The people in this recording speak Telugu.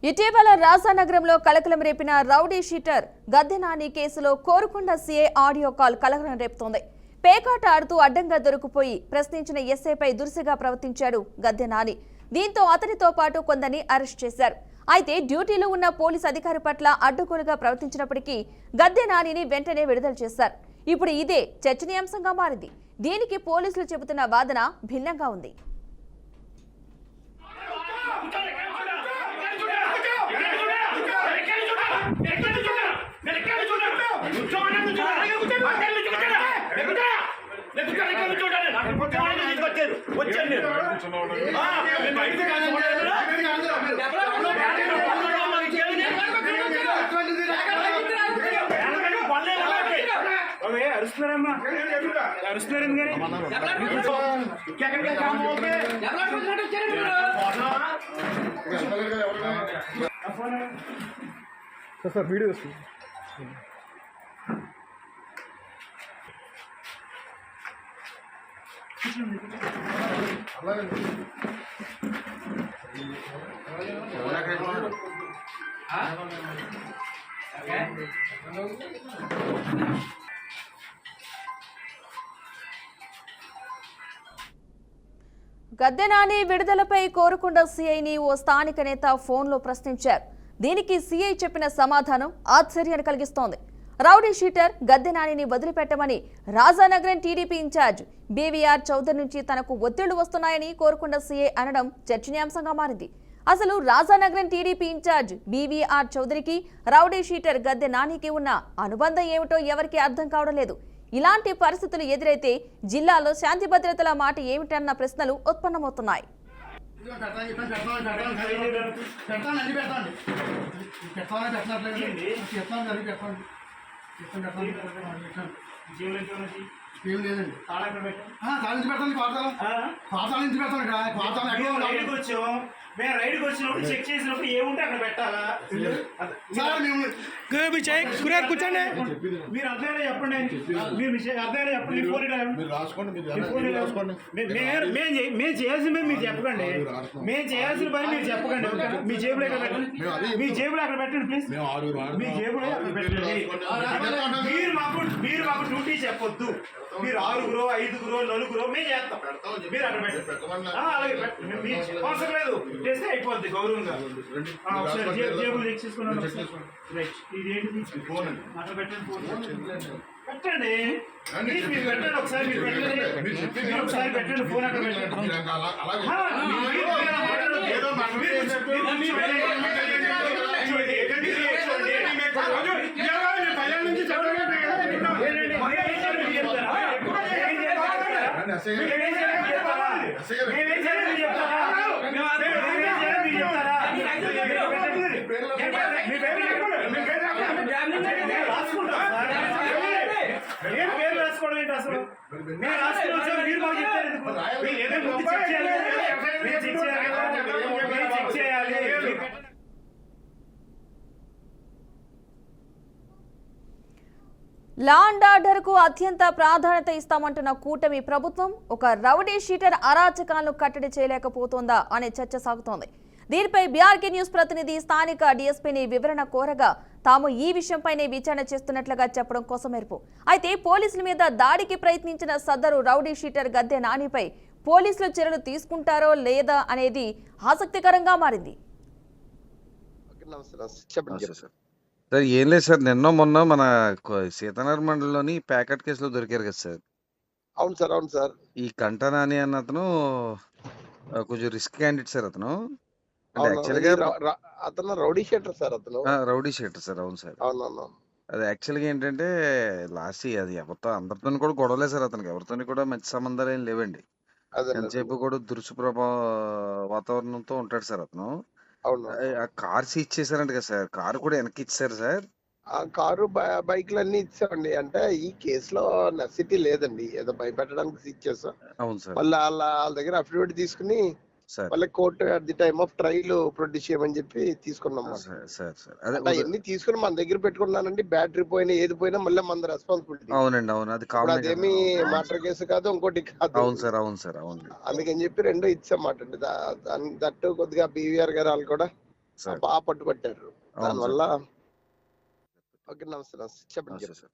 ఇటీవల రాజానగరంలో కలకలం రేపిన రౌడీ షీటర్ గద్దె నాని కేసులో కోరుకొండ సీఐ ఆడియో కాల్ కలకలం రేపుతోంది. పేకాట ఆడుతూ అడ్డంగా దొరికిపోయి ప్రశ్నించిన ఎస్ఐపై దురుసుగా ప్రవర్తించాడు గద్దె నాని. దీంతో అతనితో పాటు కొందరిని అరెస్ట్ చేశారు. అయితే డ్యూటీలో ఉన్న పోలీసు అధికారి పట్ల అడ్డగోలుగా ప్రవర్తించినప్పటికీ గద్దె నానిని వెంటనే విడుదల చేశారు. ఇప్పుడు ఇదే చర్చనీయాంశంగా మారింది. దీనికి పోలీసులు చెబుతున్న వాదన భిన్నంగా ఉంది. సార్ వీడియో గద్దె నాని విడుదలపై కోరుకొండ సీఐని ఓ స్థానిక నేత ఫోన్లో ప్రశ్నించారు. దీనికి సీఐ చెప్పిన సమాధానం ఆశ్చర్యాన్ని కలిగిస్తోంది. రౌడీ షీటర్ గద్దె నానిని వదిలిపెట్టమని Rajanagaram TDP incharge BVR Chowdary నుంచి తనకు ఒత్తిళ్లు వస్తున్నాయని కోరుకొండ సీఐ అనడం చర్చనీయాంశంగా మారింది. అసలు రాజానగరం టీడీపీ ఇన్ఛార్జ్ బీవీఆర్ చౌదరికి రౌడీ షీటర్ గద్దె నానికి ఉన్న అనుబంధం ఏమిటో ఎవరికీ అర్థం కావడం లేదు. ఇలాంటి పరిస్థితులు ఎదురైతే జిల్లాలో శాంతి భద్రతల మాట ఏమిటన్న ప్రశ్నలు ఉత్పన్నమవుతున్నాయి. ఏం లేదండి. తాళించి పెట్టండి. పాతాళ నుంచి పెట్టండి. మేము రైడ్కి వచ్చినప్పుడు చెక్ చేసినప్పుడు ఏముంటే అక్కడ పెట్టాలా? కూర్చోండి. మీరు అర్థమైనా చెప్పండి. మీరు అర్థమైనా చెప్పండి. మేము చేయాల్సిన పని మీరు చెప్పకండి. మేము చేయాల్సిన పని మీరు చెప్పకండి. మీ జేబులో ఎక్కడ పెట్టండి. మీ జేబులో అక్కడ పెట్టండి ప్లీజ్. మీ జేబులో అక్కడ పెట్టండి. మీరు మాకు డ్యూటీ చెప్పొద్దు. మీరు 6గురో 5గురో 4గురో మేము చేస్తాం. మీరు అక్కడ పెట్టండి. అలాగే పెట్టండి. అవసరం లేదు. చేస్తే అయిపోద్ది గౌరవంగా. జేబులు చెక్ చేసుకున్నాను. ఇది ఏంటి? అక్కడ పెట్టండి. ఫోన్ పెట్టండి. మీరు పెట్టండి. ఒకసారి మీరు పెట్టండి. ఒకసారి పెట్టండి. ఫోన్ అక్కడ పెట్టండి. ఏం పేరు రాసుకోవడం ఏంటి అసలు? మేము రాసుకున్నాం. మీరు మాకు చెప్తారు ఎందుకు? చెక్ చేయాలి. లా అండ్ ఆర్డర్ కు అత్యంత ప్రాధాన్యత ఇస్తామంటున్న కూటమి ప్రభుత్వం ఒక రౌడీ షీటర్ అరాచకాలను కట్టడి చేయలేకపోతోందా అనే చర్చ సాగుతోంది. దీనిపై బీఆర్కే న్యూస్ ప్రతినిధి స్థానిక డీఎస్పీని వివరణ కోరగా తాము ఈ విషయంపైనే విచారణ చేస్తున్నట్లుగా చెప్పడం కోసమేర్పు. అయితే పోలీసుల మీద దాడికి ప్రయత్నించిన సదరు రౌడీ షీటర్ గద్దె నానిపై పోలీసులు చర్యలు తీసుకుంటారో లేదా అనేది ఆసక్తికరంగా మారింది. సార్ ఏం లేదు సార్, నిన్న మొన్న మన సీతానగర్ మండలంలోని ప్యాకెట్ కేసులో దొరికారు కదా సార్. అవును సార్. అవును సార్. ఈ కంటా నాని అన్న అతను కొంచెం రిస్క్ క్యాండిడేట్ సార్. అతను అంటే యాక్చువల్గా అతను రౌడీ షీటర్ సార్. అతను రౌడీ షీటర్ సార్. అవును సార్. అవునవును. అది యాక్చువల్గా ఏంటంటే లాస్ట్ అది ఎవరితో అందరితో కూడా గొడవలే సార్. అతనికి ఎవరితో కూడా మంచి సంబంధాలు ఏం లేవండి. ఎంతసేపు కూడా దురుసు వాతావరణంతో ఉంటాడు సార్ అతను. అవును. ఆ కార్ సీజ్ చేశారంట కదా సార్. కారు కూడా వెనక్కి ఇచ్చారు సార్. ఆ కారు బైక్లు అన్ని ఇచ్చామండి. అంటే ఈ కేసులో నెసిటీ లేదండి. ఏదో భయపెట్టడానికి సీజ్ చేస్తాం. అవును సార్. మళ్ళీ వాళ్ళ దగ్గర అఫిడవిట్ తీసుకుని మళ్ళీ court at the time of trial produce చేయమని చెప్పి తీసుకున్నాం. అవన్నీ తీసుకుని మన దగ్గర పెట్టుకున్నానండి. బ్యాటరీ పోయినా ఏది పోయినా మళ్ళీ మన రెస్పాన్సిబిలిటీ. అవునండి, అవును. అది అదేమి మర్డర్ కేసు కాదు, ఇంకోటి కాదు. అవును సార్, అవును సార్, అవును. అందుకని చెప్పి రెండో ఇచ్చామాట. దట్టు కొద్దిగా బీవీఆర్ గారు వాళ్ళు కూడా సార్ బాగా పట్టుబట్టారు అవును సార్ దానివల్ల. ఓకే, నమస్తే నమస్తే, చెప్పండి నమస్తే చెప్పండి. సార్